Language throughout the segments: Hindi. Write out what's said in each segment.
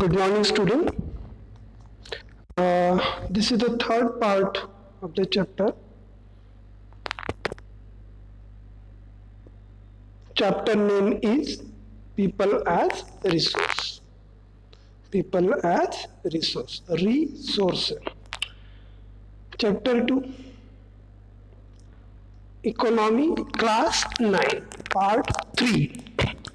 Good morning, student. This is the third part of the chapter. Chapter name is People as Resource. People as Resource. Resource. Chapter 2. Economy Class 9 Part 3.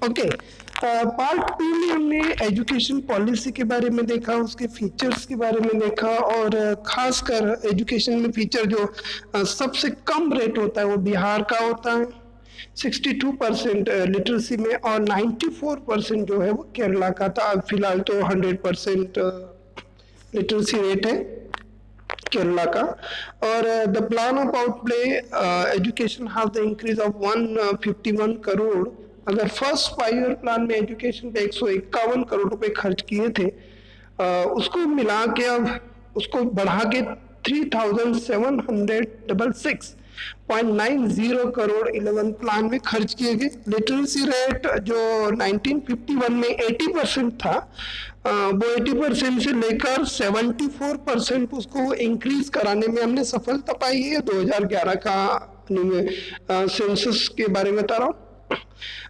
Okay. Part 2 में हमने एजुकेशन पॉलिसी के बारे में देखा, उसके फीचर्स के बारे में देखा और खासकर एजुकेशन में फीचर जो सबसे कम रेट होता है वो बिहार का होता है 62% लिटरेसी में और 94% जो है वो केरला का था। अब फिलहाल तो 100% लिटरेसी रेट है केरला का। और the plan of Outplay education have the increase of 151 crore. अगर फर्स्ट 5 ईयर प्लान में एजुकेशन पे 151 करोड़ रुपए खर्च किए थे, उसको मिला के अब उसको बढ़ा के 3766.90 करोड़ 11 प्लान में खर्च किए गए। लिटरेसी रेट जो 1951 में 80% था, वो 80% से लेकर 74% उसको इंक्रीज कराने में हमने सफलता पाई है। 2011 का सेंसस के बारे में बता रहा हूँ।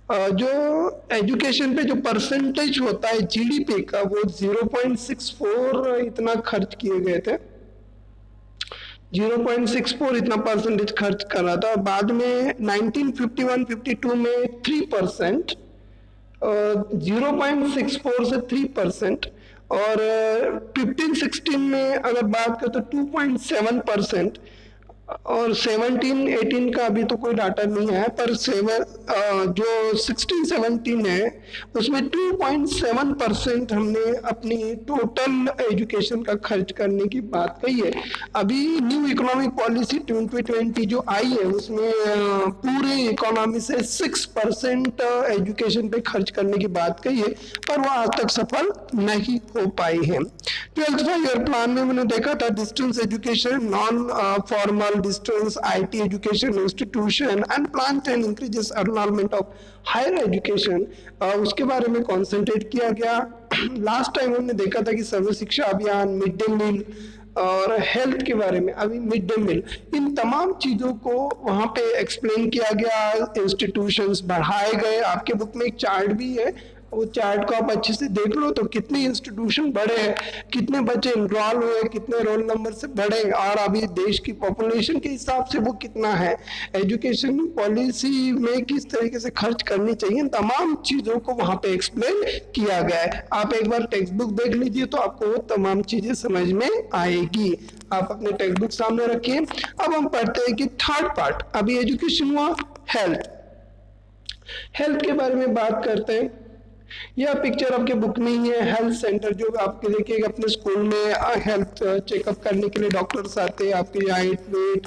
जो एजुकेशन पे जो परसेंटेज होता है जीडीपी का, वो 0.64 इतना खर्च किए गए थे। 0.64 इतना परसेंटेज खर्च कर रहा था। बाद में 1951-52 में 3%, 0.64 से 3%, और 15-16 में अगर बात करें तो 2.7%, और 17-18 का अभी तो कोई डाटा नहीं है, पर जो 16-17 है उसमें 2.7% हमने अपनी टोटल एजुकेशन का खर्च करने की बात कही है। अभी न्यू इकोनॉमिक पॉलिसी 2020 जो आई है उसमें पूरे इकोनॉमी से 6% एजुकेशन पे खर्च करने की बात कही है, पर वो आज तक सफल नहीं हो पाई है। 12th ईयर प्लान में मैंने देखा था distance education, non formal distance, IT education institution and plan 10 increases enrolment of higher education, उसके बारे में कॉन्सेंट्रेट किया गया। लास्ट टाइम हमने देखा था कि सर्व शिक्षा अभियान, मिड डे मील और हेल्थ के बारे में। अभी मिड डे मील, इन तमाम चीज़ों को वहाँ पे एक्सप्लेन किया गया, इंस्टीट्यूशंस बढ़ाए गए। आपके बुक में एक चार्ट भी है, वो चार्ट को आप अच्छे से देख लो तो कितने इंस्टीट्यूशन बढ़े हैं, कितने बच्चे इनरोल हुए, कितने रोल नंबर से बढ़े, और अभी देश की पॉपुलेशन के हिसाब से वो कितना है। एजुकेशन पॉलिसी में किस तरीके से खर्च करनी चाहिए, तमाम चीज़ों को वहाँ पे एक्सप्लेन किया गया है। आप एक बार टेक्स्ट बुक देख लीजिए तो आपको वो तमाम चीज़ें समझ में आएगी। आप अपने टेक्स्ट बुक सामने रखिए। अब हम पढ़ते हैं कि थर्ड पार्ट, अभी एजुकेशन हुआ, हेल्थ के बारे में बात करते हैं। यह पिक्चर आपके बुक में ही है, हेल्थ सेंटर जो आपके देखिएगा अपने स्कूल में हेल्थ चेकअप करने के लिए डॉक्टर्स आते हैं, आपके हाइट वेट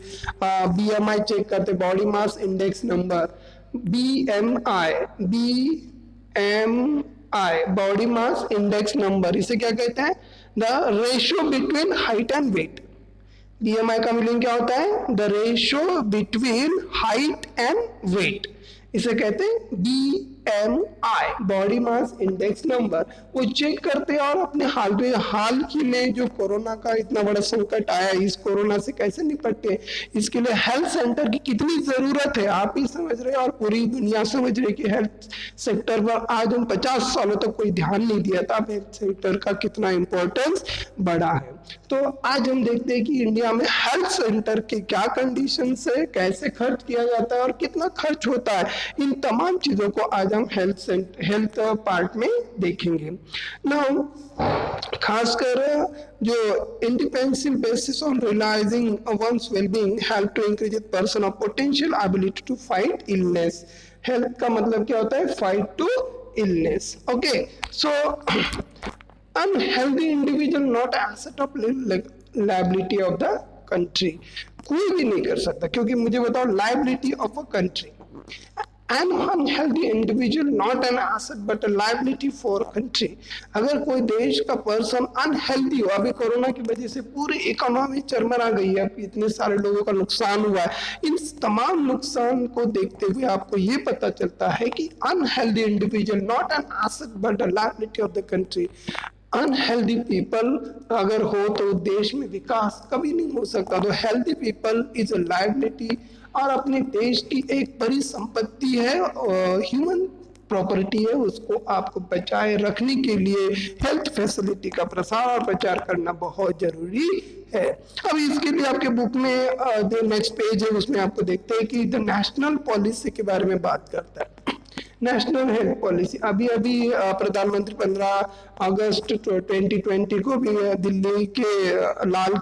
BMI चेक करते, body mass index number, BMI body mass index number, इसे क्या कहते हैं? The ratio between height and weight. BMI का मीनिंग क्या होता है? The ratio between height and weight, इसे कहते हैं BMI body mass index number. वो चेक करते हैं और अपने हाल ही में जो कोरोना का इतना बड़ा संकट आया, इस कोरोना से कैसे निपटते, इसके लिए हेल्थ सेंटर की कितनी जरूरत है आप ही समझ रहे हैं और पूरी दुनिया समझ रही कि हेल्थ सेक्टर पर आज हम 50 सालों तक कोई ध्यान नहीं दिया था, हेल्थ सेक्टर का कितना इंपॉर्टेंस बढ़ा है। तो आज हम देखते हैं कि इंडिया में हेल्थ सेंटर के क्या कंडीशंस है, कैसे खर्च किया जाता है और कितना खर्च होता है। इन तमाम चीजों को आज हम हेल्थ पार्ट में देखेंगे। नाउ खासकर जो independent basis on realising one's wellbeing help to increase the person of potential ability to fight illness. Health का मतलब क्या होता है? Fight to illness. Okay, so unhealthy individual not asset of liability of the country. कोई भी नहीं कर सकता, क्योंकि मुझे बताओ liability of a country. An unhealthy individual not an asset but a liability for a country। अगर कोई देश का पर्सन अनहेल्दी हो, अभी कोरोना की वजह से पूरी इकोनॉमी चरमरा गई है, इतने सारे लोगों का नुकसान हुआ है, इन तमाम नुकसान को देखते हुए आपको ये पता चलता है कि unhealthy individual not an asset but a liability of the country. Unhealthy people अगर हो तो देश में विकास कभी नहीं हो सकता। तो healthy people is a liability, और अपने देश की एक बड़ी संपत्ति है, ह्यूमन प्रॉपर्टी है, उसको आपको बचाए रखने के लिए हेल्थ फैसिलिटी का प्रसार और प्रचार करना बहुत जरूरी है। अब इसके लिए आपके बुक में जो नेक्स्ट पेज है उसमें आपको देखते हैं कि द नेशनल पॉलिसी के बारे में बात करता है। नेशनल हेल्थ पॉलिसी अभी अभी प्रधानमंत्री 15 अगस्त 2020 को भी दिल्ली के लाल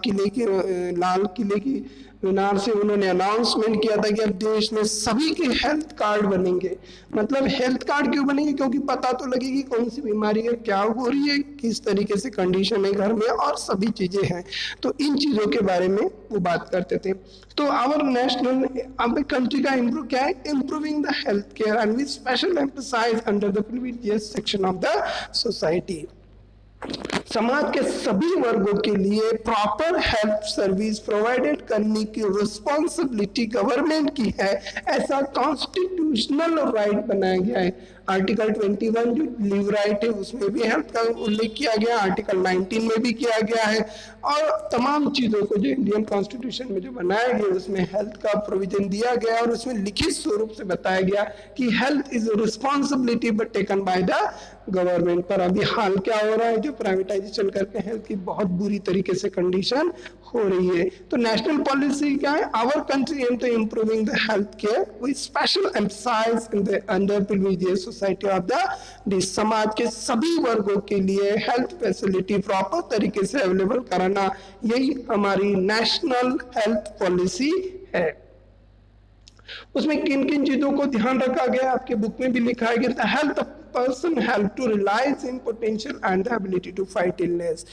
किले की मीनार से उन्होंने अनाउंसमेंट किया था कि अब देश में सभी के हेल्थ कार्ड बनेंगे। मतलब हेल्थ कार्ड क्यों बनेंगे? क्योंकि पता तो लगेगी कौन सी बीमारी है, क्या हो रही है, किस तरीके से कंडीशन है घर में, और सभी चीजें हैं। तो इन चीजों के बारे में वो बात करते थे। तो आवर नेशनल अब कंट्री का इम्प्रूव क्या है? Improving the health care and with special emphasise under the privileged section of the society. समाज के सभी वर्गों के लिए प्रॉपर हेल्थ सर्विस प्रोवाइडेड करने की रिस्पॉन्सिबिलिटी गवर्नमेंट की है, ऐसा कॉन्स्टिट्यूशनल राइट बनाया गया है। आर्टिकल 21 जो लिव राइट है उसमें भी हेल्थ का उल्लेख किया गया, आर्टिकल 19 में भी किया गया है, और तमाम चीजों को जो इंडियन कॉन्स्टिट्यूशन में जो बनाया गया उसमें हेल्थ का प्रोविजन दिया गया, और उसमें लिखित स्वरूप से बताया गया कि health is responsibility but taken by the government. पर अभी हाल क्या हो रहा है? जो प्राइवेटाइजेशन करके हेल्थ की बहुत बुरी तरीके से कंडीशन हो रही है। तो नेशनल पॉलिसी क्या है? Our country aim to improving the health care with special emphasise in the under privileged society of the समाज के सभी वर्गों के लिए हेल्थ फैसिलिटी प्रॉपर तरीके से अवेलेबल कराना, यही हमारी नेशनल हेल्थ पॉलिसी है। उसमें किन किन चीजों को ध्यान रखा गया आपके बुक में भी लिखा है कि health person help to realise in potential and the ability to fight illness.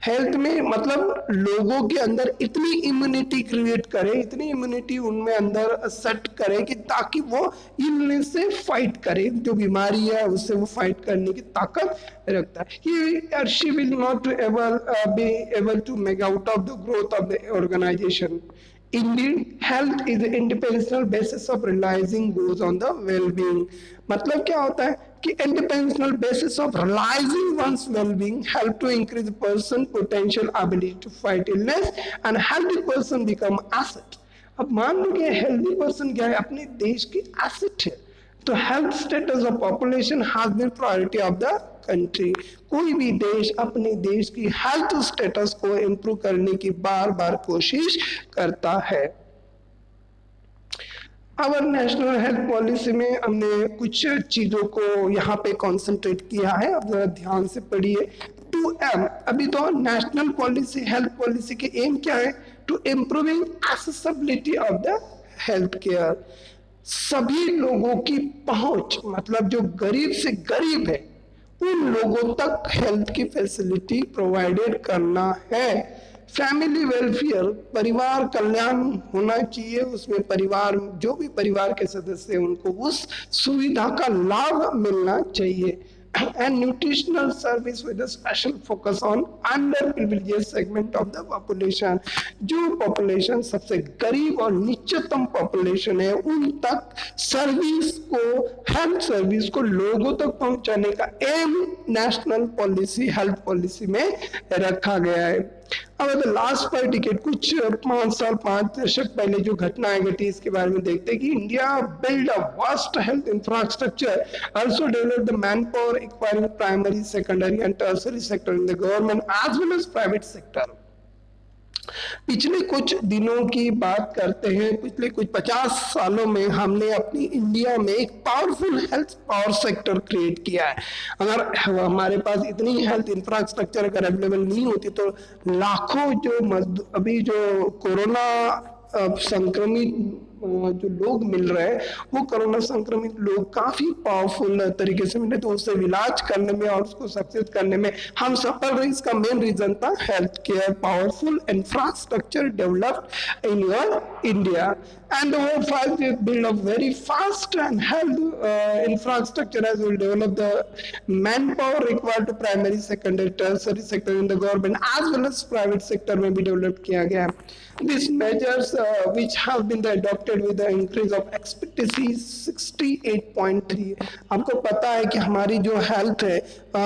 Health में मतलब लोगों के अंदर इतनी इम्यूनिटी क्रिएट करे, इतनी इम्यूनिटी उनमें अंदर सेट करे कि ताकि वो इलनेस से फाइट करे, जो बीमारी है उससे वो फाइट करने की ताकत रखता है। He or she will not ever be able to make out of the growth of the organization. Indeed, health is the independent basis of realizing goes on the well-being. मतलब क्या होता है कि independent basis of realizing one's well-being help to increase person potential ability to fight illness and healthy person become asset. अब मान लो कि healthy person क्या है? अपने देश की asset है। तो health status of population has been priority of the country. कोई भी देश अपने देश की हेल्थ स्टेटस को इंप्रूव करने की बार बार कोशिश करता है। अवर नेशनल हेल्थ पॉलिसी में हमने कुछ चीजों को यहाँ पे कंसंट्रेट किया है, अब जरा ध्यान से पढ़िए। 2M अभी तो नेशनल पॉलिसी हेल्थ पॉलिसी के एम क्या है? To improving accessibility of the health care. सभी लोगों की पहुंच, मतलब जो गरीब से गरीब है उन लोगों तक हेल्थ की फैसिलिटी प्रोवाइडेड करना है। फैमिली वेलफेयर, परिवार कल्याण होना चाहिए, उसमें परिवार जो भी परिवार के सदस्य हैं उनको उस सुविधा का लाभ मिलना चाहिए। and nutritional service with a special focus on underprivileged segment of the population। जो पॉपुलेशन सबसे गरीब और निचतम पॉपुलेशन है उन तक सर्विस को, हेल्थ सर्विस को लोगों तक पहुंचाने का aim national policy health policy में रखा गया है। अब लास्ट पर टिकट कुछ 5 दशक पहले जो घटनाएं घटी इसके बारे में देखते हैं कि India build a vast health infrastructure, also develop the man power acquiring primary secondary and tertiary sector in the government as well as private sector. पिछले कुछ दिनों की बात करते हैं, पिछले कुछ 50 सालों में हमने अपनी इंडिया में एक powerful health power sector create किया है। अगर हमारे पास इतनी हेल्थ इंफ्रास्ट्रक्चर अगर अवेलेबल नहीं होती तो लाखों जो अभी जो कोरोना संक्रमित जो लोग मिल रहे हैं वो कोरोना संक्रमित लोग काफी पावरफुल तरीके से मिले, तो उससे इलाज करने में और उसको सक्सेस करने में हम सफल रहे। इसका मेन रीजन था health care powerful infrastructure developed in your India and over 5 years build a very fast and health infrastructure as will develop the manpower required to primary secondary tertiary sector in the government as well as private sector में भी develop किया गया। These measures which have been adopted projected with the increase of expectancy 68.3। आपको पता है कि हमारी जो हेल्थ है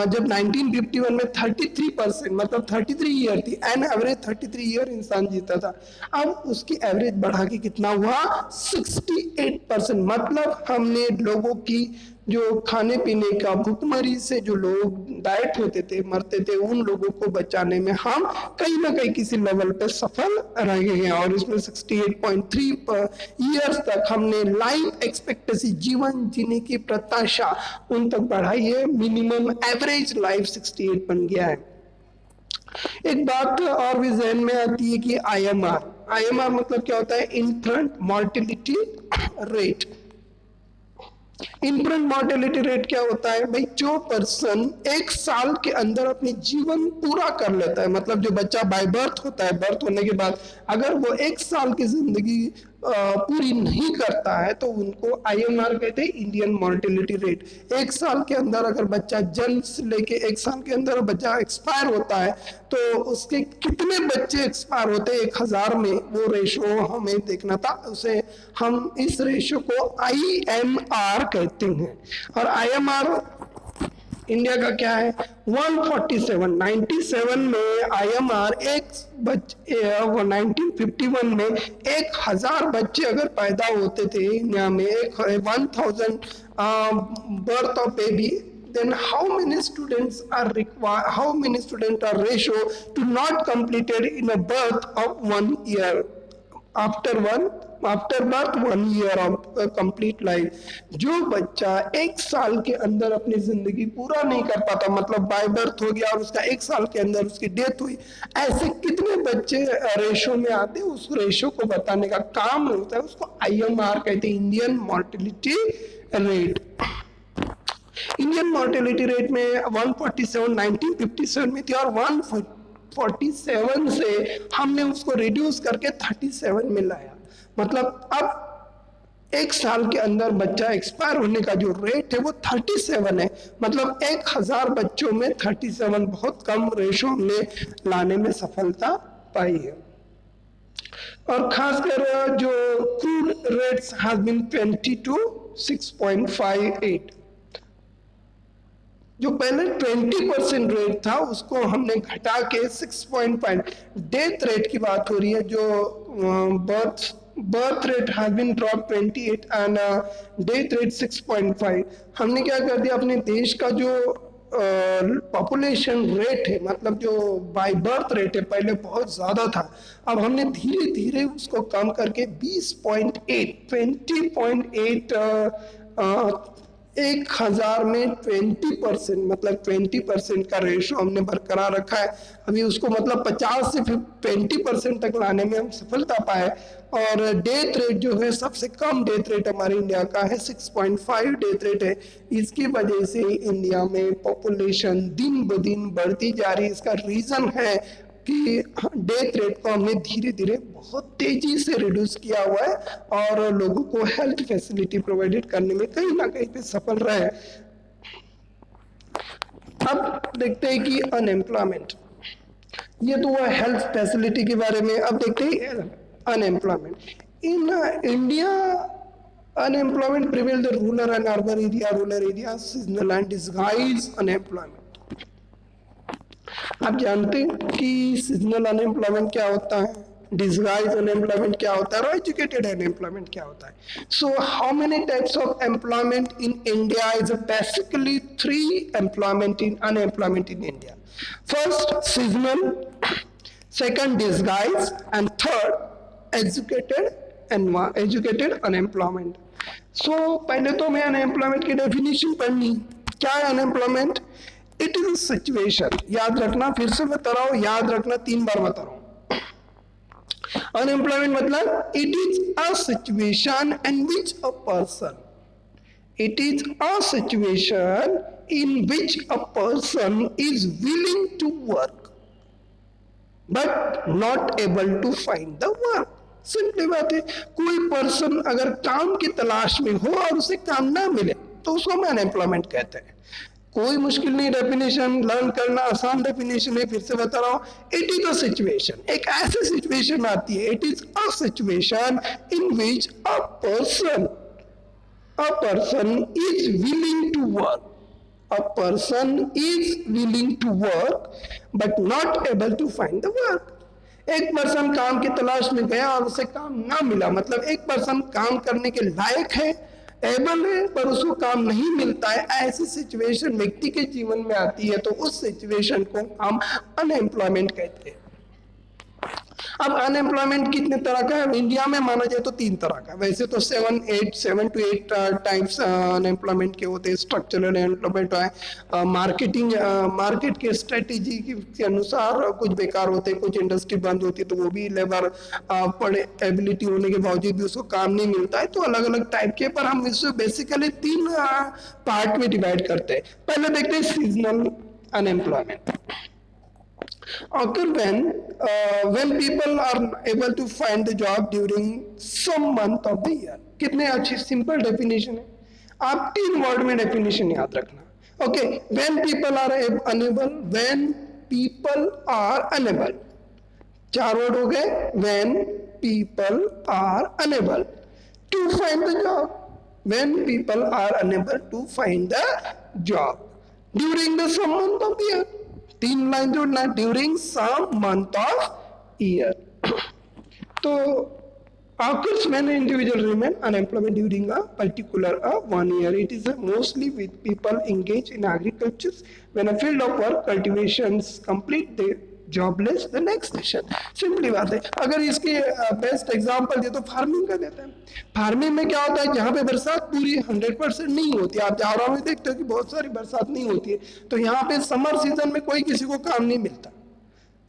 जब 1951 में 33% मतलब 33 ईयर थी, एन एवरेज 33 ईयर इंसान जीता था, अब उसकी एवरेज बढ़ा के कितना हुआ 68%। मतलब हमने लोगों की जो खाने पीने का भुखमरी से जो लोग डाइट होते थे मरते थे, उन लोगों को बचाने में हम कहीं ना कहीं किसी लेवल पे सफल रहे हैं। और इसमें 68.3 ईयर्स तक हमने लाइफ एक्सपेक्टेंसी, जीवन जीने की प्रत्याशा उन तक बढ़ाई है। मिनिमम एवरेज लाइफ 68 बन गया है। एक बात और भी जहन में आती है कि IMR मतलब क्या होता है, infant mortality rate. Infant mortality rate क्या होता है भाई, जो पर्सन 1 साल के अंदर अपनी जीवन पूरा कर लेता है, मतलब जो बच्चा बाय बर्थ होता है, बर्थ होने के बाद अगर वो 1 साल की जिंदगी पूरी नहीं करता है तो उनको IMR कहते हैं, इंडियन मोर्टेलिटी रेट। 1 साल के अंदर अगर बच्चा जन्म से लेके 1 साल के अंदर बच्चा एक्सपायर होता है तो उसके कितने बच्चे एक्सपायर होते हैं 1000 में, वो रेशो हमें देखना था। उसे हम इस रेशो को IMR कहते हैं। और IMR इंडिया का क्या है 147। 97 में IMR 1951 में 1000 बच्चे अगर पैदा होते थे इंडिया में, 1000 birth of baby, then how many students are required, how many students are ratio to not completed in a birth of 1 year, after birth 1 year of complete life। जो बच्चा 1 साल के अंदर अपनी जिंदगी पूरा नहीं कर पाता, मतलब बाय बर्थ हो गया और उसका 1 साल के अंदर उसकी डेथ हुई, ऐसे कितने बच्चे रेशो में आते हैं, उस रेशो को बताने का काम होता है, उसको IMR कहते हैं, Indian mortality rate. Indian mortality rate में 147 1957 में थी और 147 से हमने उसको रिड्यूस करके 37 में लाया। मतलब अब 1 साल के अंदर बच्चा एक्सपायर होने का जो रेट है वो 37 है। मतलब 1000 बच्चों में 37, बहुत कम रेशो हमने लाने में सफलता पाई है। और खासकर जो crude rates has been 20 to 6.58, जो पहले 20% रेट था उसको हमने घटा के 6.5। डेथ रेट की बात हो रही है, जो birth rate has been drop 28 and death rate 6.5। हमने क्या कर दिया, अपने देश का जो पॉपुलेशन रेट है, मतलब जो बाय बर्थ रेट है, पहले बहुत ज्यादा था, अब हमने धीरे धीरे उसको कम करके 20.8 1000 में 20%, मतलब 20% का रेशो हमने बरकरार रखा है। अभी उसको मतलब 50 से 20% तक लाने में हम सफलता पाए। और डेथ रेट जो है सबसे कम डेथ रेट हमारे इंडिया का है, 6.5 डेथ रेट है। इसकी वजह से इंडिया में पॉपुलेशन दिन ब दिन बढ़ती जा रही है। इसका रीजन है कि डेथ रेट को हमने धीरे धीरे बहुत तेजी से रिड्यूस किया हुआ है और लोगों को हेल्थ फैसिलिटी प्रोवाइडेड करने में कहीं ना कहीं पे सफल रहे। अब देखते हैं कि अनएम्प्लॉयमेंट, ये तो हुआ हेल्थ फैसिलिटी के बारे में। अब देखते हैं unemployment in India. Unemployment prevail the rural and urban area, seasonal and disguise unemployment. आप जानते हैं कि सीजनल अनएम्प्लॉयमेंट क्या होता है, डिसगाइज अनएम्प्लॉयमेंट क्या होता है और एजुकेटेड अनएम्प्लॉयमेंट क्या होता है। So how many types of employment in India is basically 3 employment in unemployment in India. First seasonal, second disguise and third educated unemployment. So पहले तो मैं अनएम्प्लॉयमेंट की डेफिनेशन पढ़नी। क्या है अनएम्प्लॉयमेंट? इट इज सिचुएशन, याद रखना, फिर से बता रहा हूं, याद रखना, 3 बार बता रहा हूं। अनएम्प्लॉयमेंट मतलब it is a situation in which a person, it is a situation in which a person is willing to work but not able to find the work. Simply बात है, कोई पर्सन अगर काम की तलाश में हो और उसे काम ना मिले तो उसको हम अनएम्प्लॉयमेंट कहते हैं। कोई मुश्किल नहीं, डेफिनेशन लर्न करना आसान डेफिनेशन है। फिर से बता रहा हूं, इट इज अ सिचुएशन, एक ऐसी सिचुएशन आती है, it is a situation in which a person is willing to work, a person is willing to work but not able to find the work। एक पर्सन काम की तलाश में गया और उसे काम ना मिला, मतलब एक पर्सन काम करने के लायक है, एबल है, पर उसको काम नहीं मिलता है। ऐसी सिचुएशन व्यक्ति के जीवन में आती है तो उस सिचुएशन को हम अनएम्प्लॉयमेंट कहते हैं। अब अनएम्प्लॉयमेंट कितने तरह का है इंडिया में, माना जाए तो 3 तरह का। वैसे तो 7 to 8 टाइप्स अनएम्प्लॉयमेंट के होते हैं। स्ट्रक्चरल अनएम्प्लॉयमेंट है, मार्केट के स्ट्रेटेजी के अनुसार कुछ बेकार होते हैं, कुछ इंडस्ट्री बंद होती है तो वो भी लेबर पढ़े एबिलिटी होने के बावजूद भी उसको काम नहीं मिलता है। तो अलग अलग टाइप के, पर हम इसको बेसिकली 3 पार्ट में डिवाइड करते हैं। पहले देखते हैं seasonal unemployment. occur when people are able to find the job during some month of the year। कितने अच्छी सिंपल डेफिनेशन है, आप 3 वर्ड में डेफिनेशन याद रखना। Okay, when people are unable, when people are unable, 4 word हो गए। when people are unable to find the job, when people are unable to find the job during the some month of the year, 3 line जोड़ना, during some month of year. तो occurs when an individual remain unemployed during a particular 1 year। It is mostly with people engaged in agriculture when a field of work cultivations complete they jobless the next session. Simply बात है। अगर इसके बेस्ट एग्जांपल दे तो फार्मिंग का देते हैं। फार्मिंग में क्या होता है, जहाँ पे बरसात पूरी 100% नहीं होती, आप जावरा में देखते हो कि बहुत सारी बरसात नहीं होती है, तो यहाँ पे समर सीजन में कोई किसी को काम नहीं मिलता।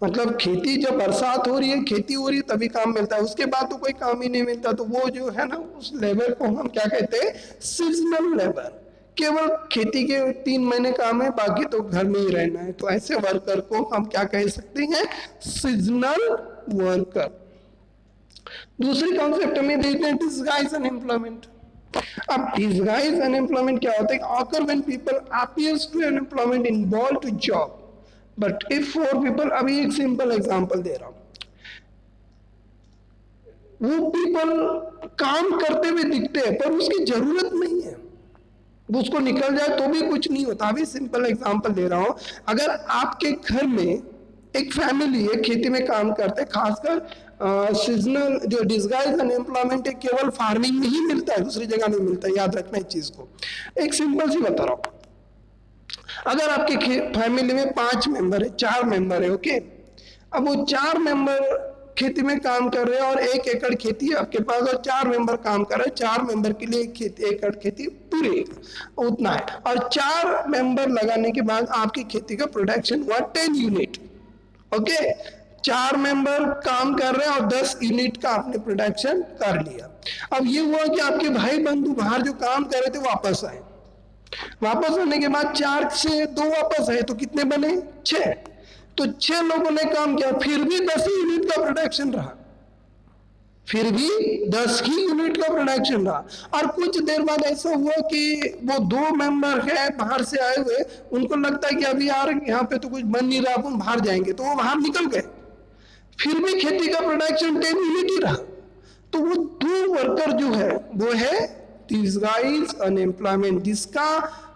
मतलब खेती जब बरसात हो रही है, खेती हो रही है, तभी काम मिलता है, उसके बाद तो कोई काम ही नहीं मिलता। तो वो जो है ना, उस लेबर को हम क्या कहते हैं, सीजनल लेबर। केवल खेती के 3 महीने काम है, बाकी तो घर में ही रहना है, तो ऐसे वर्कर को हम क्या कह सकते हैं, सीजनल वर्कर। दूसरी कॉन्सेप्ट में देखते हैं डिसगाइज अनएम्प्लॉयमेंट। अब डिसगाइज अनएम्प्लॉयमेंट क्या होता है, occur when people appears to unemployment involve to job but if 4 people. अभी एक सिंपल एग्जांपल दे रहा हूं, वो पीपल काम करते हुए दिखते हैं पर उसकी जरूरत नहीं है, उसको निकल जाए तो भी कुछ नहीं होता। अभी सिंपल एग्जांपल दे रहा हूं, अगर आपके घर में एक फैमिली है, खेती में काम करते हैं, खासकर सीजनल जो डिसगाइज अनएम्प्लॉयमेंट है, केवल फार्मिंग में ही मिलता है, दूसरी जगह नहीं मिलता, याद रखना इस चीज को। एक सिंपल सी बता रहा हूं, अगर आपके फैमिली में 5 मेंबर है, 4 मेंबर है, ओके, अब वो 4 मेंबर खेती में काम कर रहे हैं और 1 एकड़ खेती है आपके पास और 4 मेंबर काम कर रहे हैं, 4 मेंबर के लिए 1 एकड़ खेती पूरी उतना है, और 4 मेंबर लगाने के बाद आपकी खेती का प्रोडक्शन हुआ 10 यूनिट। ओके, 4 मेंबर काम कर रहे हैं और 10 यूनिट का आपने प्रोडक्शन कर लिया। अब ये हुआ कि आपके भाई बंधु बाहर जो काम कर रहे थे वापस आए, वापस आने के बाद 4 से 2 वापस आए, तो कितने बने, 6। तो 6 लोगों ने काम किया, फिर भी 10 यूनिट का प्रोडक्शन रहा, फिर भी 10 ही यूनिट का प्रोडक्शन रहा। और कुछ देर बाद ऐसा हुआ कि वो 2 मेंबर है बाहर से आए हुए, उनको लगता है कि अभी यार यहाँ पे तो कुछ बन नहीं रहा, अपन बाहर जाएंगे, तो वो बाहर निकल गए, फिर भी खेती का प्रोडक्शन 10 यूनिट ही रहा। तो वो 2 वर्कर जो है वो है डिसगाइज अनएम्प्लॉयमेंट, जिसका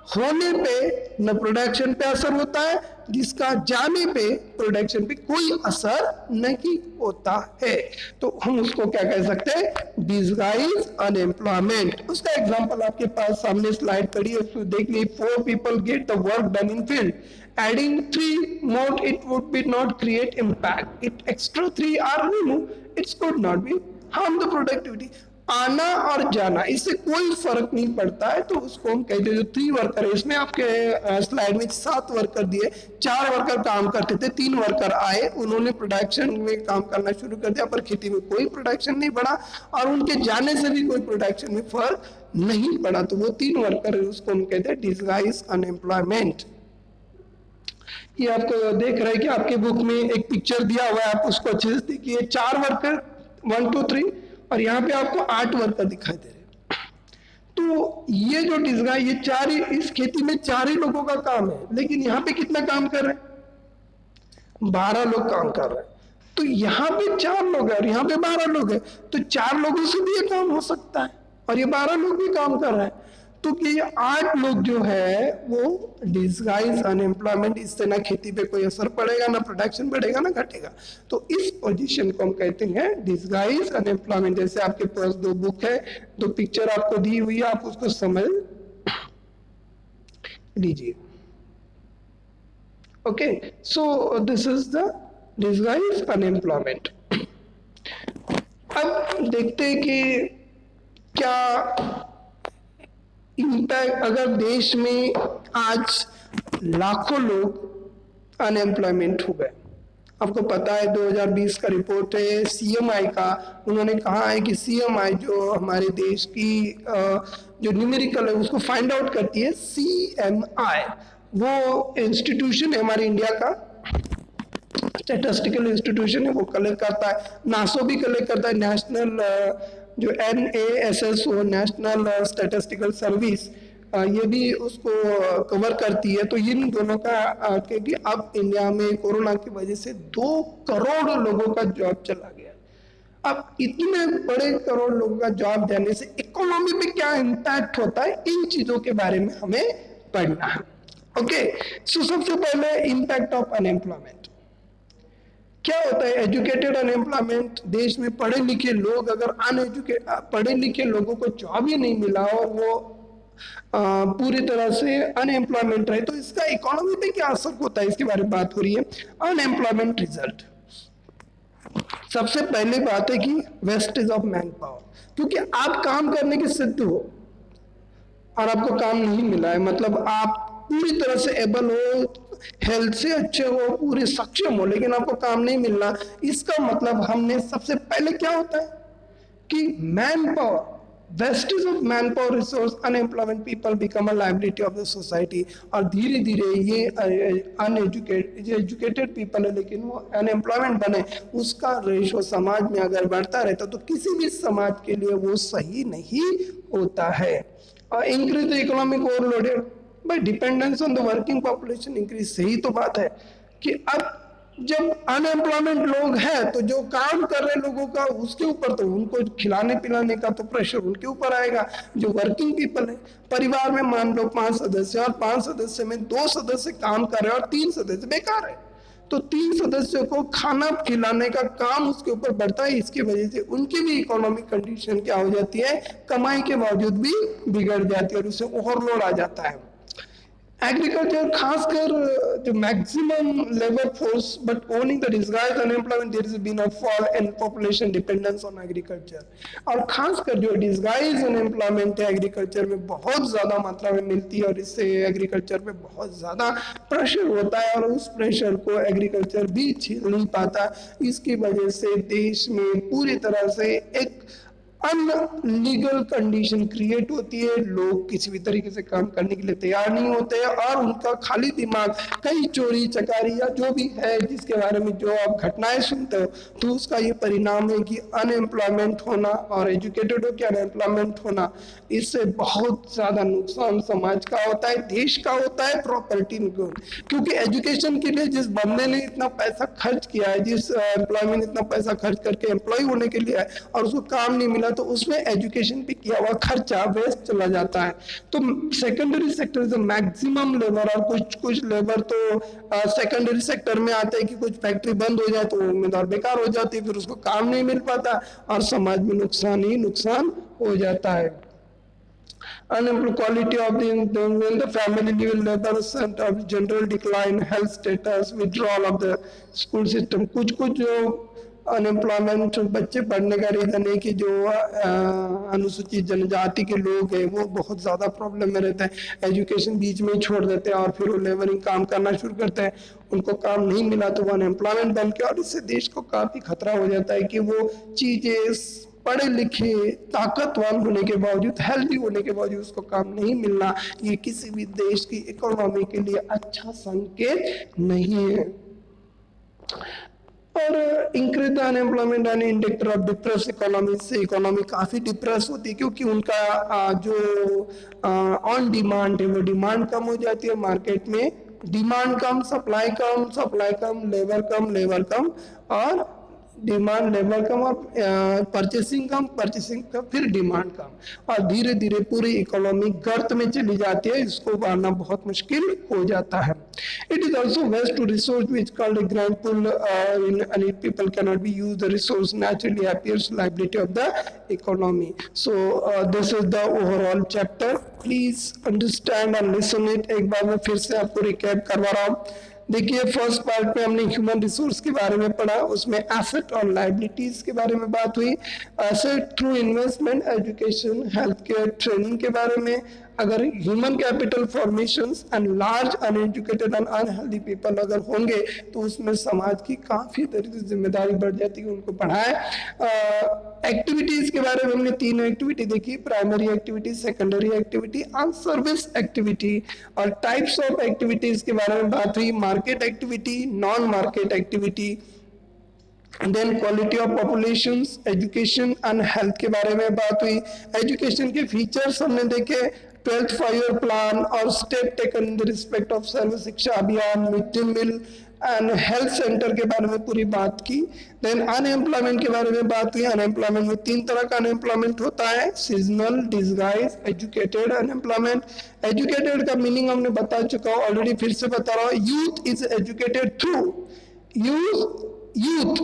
होने पे न प्रोडक्शन पे असर होता है, जिसका जाने पे प्रोडक्शन पे कोई असर नहीं होता है, तो हम उसको क्या कह सकते हैं, डिसगाइज अनएम्प्लॉयमेंट। उसका एग्जांपल आपके पास सामने स्लाइड पड़ी है, उसको देख लीजिए। 4 people get the work done in field, adding 3 more it would be not create impact, it extra 3 are removed, it could not be harm the productivity। आना और जाना, इससे कोई फर्क नहीं पड़ता है, तो उसको हम कहते हैं जो 3 वर्कर है। इसमें आपके स्लाइड में 7 वर्कर दिए, 4 वर्कर काम करते थे, 3 वर्कर आए, उन्होंने प्रोडक्शन में काम करना शुरू कर दिया, पर खेती में कोई प्रोडक्शन नहीं बढ़ा और उनके जाने से भी कोई प्रोडक्शन में फर्क नहीं पड़ा, तो वो 3 वर्कर है, उसको हम कहते हैं डिसगाइज अनएम्प्लॉयमेंट। ये आपको देख रहे हैं कि आपके बुक में एक पिक्चर दिया हुआ है, आप उसको अच्छे से देखिए। 4 वर्कर 1 2 3 और यहाँ पे आपको 8 वर्कर दिखाई दे रहे हैं। तो ये जो डिस्गाइज, ये चार ही, इस खेती में 4 ही लोगों का काम है, लेकिन यहाँ पे कितना काम कर रहे हैं? 12 लोग काम कर रहे हैं। तो यहाँ पे 4 लोग हैं और यहाँ पे 12 लोग हैं, तो 4 लोगों से भी ये काम हो सकता है और ये 12 लोग भी काम कर रहे हैं। तो कि 8 लोग जो है वो डिस्गाइज अनएम्प्लॉयमेंट, इससे ना खेती पे कोई असर पड़ेगा, ना प्रोडक्शन बढ़ेगा, ना घटेगा। तो इस पोजीशन को हम कहते हैं डिस्गाइज अनएम्प्लॉयमेंट। जैसे आपके पास 2 बुक है, 2 पिक्चर आपको दी हुई है, आप उसको समझ लीजिए। Okay, so this is the disguise unemployment. अब देखते हैं कि क्या इम्पैक्ट, अगर देश में आज लाखों लोग अनएम्प्लॉयमेंट हो गए। आपको पता है 2020 का रिपोर्ट है सीएमआई का, उन्होंने कहा है कि सीएमआई जो हमारे देश की जो न्यूमेरिकल है उसको फाइंड आउट करती है। सीएमआई वो इंस्टीट्यूशन है हमारे इंडिया का, स्टैटिस्टिकल इंस्टीट्यूशन है, वो कलेक्ट करता है। नासो भी कलेक्ट करता है, नेशनल जो NASS हो, नेशनल स्टैटिस्टिकल सर्विस, ये भी उसको कवर करती है। तो इन दोनों का के भी अब इंडिया में कोरोना की वजह से 2 करोड़ लोगों का जॉब चला गया। अब इतने बड़े करोड़ लोगों का जॉब जाने से इकोनॉमी पे क्या इम्पैक्ट होता है, इन चीजों के बारे में हमें पढ़ना है। ओके, सो सबसे पहले इम्पैक्ट ऑफ अनएम्प्लॉयमेंट क्या होता है। एजुकेटेड अनएम्प्लॉयमेंट, देश में पढ़े लिखे लोग, अगर पढ़े लिखे लोगों को जॉब ही नहीं मिला और वो पूरी तरह से अनएम्प्लॉयमेंट रहे, तो इसका इकोनॉमी पे क्या असर होता है, इसके बारे में बात हो रही है। अनएम्प्लॉयमेंट रिजल्ट, सबसे पहले बात है कि वेस्टेज ऑफ मैन पावर, क्योंकि आप काम करने के सिद्ध हो और आपको काम नहीं मिला है, मतलब आप पूरी तरह से एबल हो, हेल्थ से अच्छे हो, पूरे सक्षम हो, लेकिन आपको काम नहीं मिल रहा। इसका मतलब हमने सबसे पहले क्या होता है कि man power, wastage of man power resource, unemployment people become a liability of the society. और धीरे धीरे ये एजुकेटेड पीपल है लेकिन वो अनएम्प्लॉयमेंट बने, उसका रेशो समाज में अगर बढ़ता रहता तो किसी भी समाज के लिए वो सही नहीं होता है। Increase the economic overloaded by dependence on the working population increase. सही तो बात है कि अब जब अनएम्प्लॉयमेंट लोग हैं तो जो काम कर रहे लोगों का उसके ऊपर तो उनको खिलाने पिलाने का तो प्रेशर उनके ऊपर आएगा। जो वर्किंग पीपल है, परिवार में मान लो 5 सदस्य और 5 सदस्य में 2 सदस्य काम कर रहे हैं और 3 सदस्य बेकार है, तो 3 सदस्यों को खाना खिलाने का काम उसके ऊपर बढ़ता है। इसकी वजह से उनकी भी इकोनॉमिक कंडीशन क्या हो जाती है, कमाई के बावजूद भी बिगड़ जाती है और उससे ओवरलोड आ जाता है। एग्रीकल्चर, खासकर जो maximum labour force but owning the disguise unemployment, there is been a fall in population dependence on agriculture. और खासकर जो डिस्गाइज अनएम्प्लॉयमेंट है एग्रीकल्चर में बहुत ज्यादा मात्रा में मिलती है और इससे एग्रीकल्चर पे बहुत ज्यादा प्रेशर होता है और उस प्रेशर को एग्रीकल्चर भी झेल नहीं पाता। इसकी वजह से देश में पूरी तरह से एक अनलीगल कंडीशन क्रिएट होती है। लोग किसी भी तरीके से काम करने के लिए तैयार नहीं होते हैं और उनका खाली दिमाग कहीं चोरी चकारी या जो भी है जिसके बारे में जो आप घटनाएं सुनते हो, तो उसका ये परिणाम है कि अनएम्प्लॉयमेंट होना और एजुकेटेड हो के अनएम्प्लॉयमेंट होना, इससे बहुत ज्यादा नुकसान समाज का होता है, देश का होता है, प्रॉपर्टी को। क्योंकि एजुकेशन के लिए जिस बंदे ने इतना पैसा खर्च किया है, जिस एम्प्लॉय ने इतना पैसा खर्च करके एम्प्लॉय होने के लिए है और उसको काम नहीं मिला, तो उसमें एजुकेशन पे किया हुआ खर्चा वेस्ट चला जाता है। तो secondary sector is maximum labour, और कुछ लेबर तो सेकेंडरी सेक्टर में आते हैं कि कुछ फैक्ट्री बंद हो जाए तो उम्मीदवार बेकार हो जाती है, फिर उसको काम नहीं मिल पाता और समाज में नुकसान ही नुकसान हो जाता है। Unemployed quality of the family level labor of general decline, health status, withdrawal of the school system। कुछ जो अनएम्प्लॉयमेंट बच्चे पढ़ने का रीजन है कि जो अनुसूचित जनजाति के लोग हैं वो बहुत ज़्यादा प्रॉब्लम में रहते हैं, एजुकेशन बीच में ही छोड़ देते हैं और फिर वो लेबरिंग काम करना शुरू करते हैं, उनको काम नहीं मिला तो वो अनएम्प्लॉयमेंट बन के, और इससे देश को काफ़ी खतरा हो जाता है कि वो चीज़ें पढ़े लिखे ताकतवर होने के बावजूद, हेल्दी होने के बावजूद उसको काम नहीं मिलना, ये किसी भी देश की इकोनॉमी के लिए अच्छा संकेत नहीं है। और increase the unemployment and indicator of depress economy, से इकोनॉमी काफी डिप्रेस होती है क्योंकि उनका जो ऑन डिमांड है वो डिमांड कम हो जाती है मार्केट में, डिमांड कम, सप्लाई कम, सप्लाई कम, लेबर कम, लेबर कम, और डिमांड लेबर कम, और परचेसिंग कम, परचेसिंग कम, फिर डिमांड कम, और धीरे धीरे पूरी इकोनॉमी गर्त में चली जाती है, इसको उबारना बहुत मुश्किल हो जाता है. It is also waste to resource which called a grand pool and people cannot be used, the resource naturally appears liability of the economy. So this is the overall chapter. Please understand and listen it. एक बार मैं फिर से आपको रिकैप करवा रहा हूँ. देखिए फर्स्ट पार्ट में हमने ह्यूमन रिसोर्स के बारे में पढ़ा, उसमें एसेट और लाइबिलिटीज के बारे में बात हुई, asset through investment, education, health care, training के बारे में. अगर human capital formations and large uneducated and unhealthy people अगर होंगे तो उसमें समाज की काफी तरह की जिम्मेदारी बढ़ जाती है, उनको पढ़ाए. एक्टिविटीज के बारे में हमने 3 एक्टिविटी देखी, प्राइमरी एक्टिविटी, सेकेंडरी एक्टिविटी और सर्विस एक्टिविटी. और टाइप्स ऑफ एक्टिविटीज के बारे में बात हुई, market activity, non market activity, then quality of populations, education and health के बारे में बात हुई. एजुकेशन के फीचर्स हमने देखे, 12th 5-year प्लान और step taken in the respect of Sarva Shiksha Abhiyan, mid day meal and health centre के बारे में पूरी बात की. देन अनएम्प्लॉयमेंट के बारे में बात हुई. अनएम्प्लॉयमेंट में 3 तरह का अनएम्प्लॉयमेंट होता है, seasonal, disguise, educated unemployment. Educated का मीनिंग हमने बता चुका हूँ ऑलरेडी, फिर से बता रहा हूँ. Youth is educated through, youth,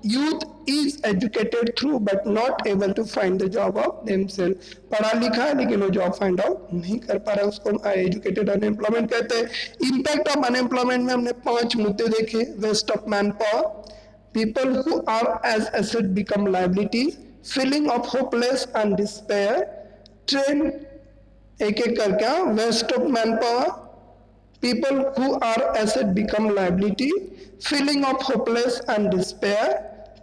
youth is educated through but not able to find the job of themselves. पढ़ा लिखा है लेकिन वो जॉब फाइंड आउट नहीं कर पा रहा है, उसको एजुकेटेड अनएम्प्लॉयमेंट कहते हैं. इम्पैक्ट ऑफ अनएम्प्लॉयमेंट में हमने 5 मुद्दे देखे, waste of man power, people who are as asset become liabilities, feeling of hopeless and despair, train एक एक करके, waste of man power, people who are asset become liability, feeling of hopeless and despair,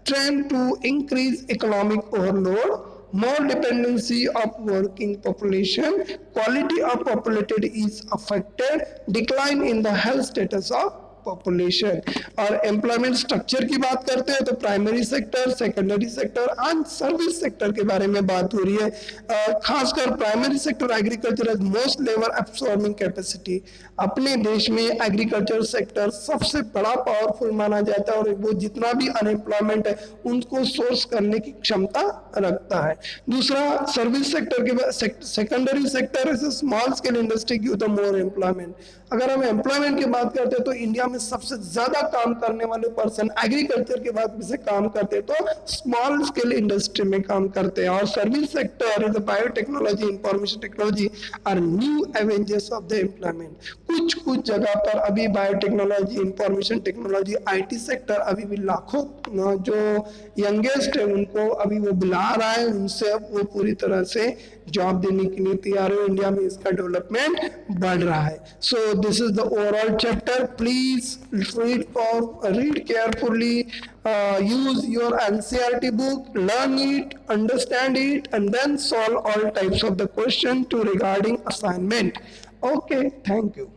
trend to increase economic overload, more dependency of working population, quality of populated is affected, decline in the health status of population. और एम्प्लॉयमेंट स्ट्रक्चर की बात करते हैं तो primary sector, secondary sector and service sector के बारे में बात हो रही है. खासकर primary sector agriculture as most labour absorbing capacity. अपने देश में एग्रीकल्चर सेक्टर सबसे बड़ा पावरफुल माना जाता है और वो जितना भी अनएम्प्लॉयमेंट है उनको सोर्स करने की क्षमता रखता है. दूसरा सर्विस सेक्टर के, secondary sector is small scale industry give the more employment. अगर हम एम्प्लॉयमेंट की बात करते हैं तो इंडिया में सबसे ज्यादा काम करने वाले पर्सन एग्रीकल्चर के बाद से काम करते हैं तो स्मॉल स्केल इंडस्ट्री में काम करते हैं. और service sector is biotechnology, information technology are new avengers of the employment. कुछ जगह पर अभी biotechnology, information technology, IT sector अभी भी लाखों जो यंगेस्ट है उनको अभी वो बुला रहा है, उनसे अब वो पूरी तरह से जॉब देने के लिए तैयार है. इंडिया में इसका डेवलपमेंट बढ़ रहा है. So this is the overall chapter. Please read carefully, use your NCERT book, learn it, understand it, and then solve all types of the question to regarding assignment. Okay, thank you.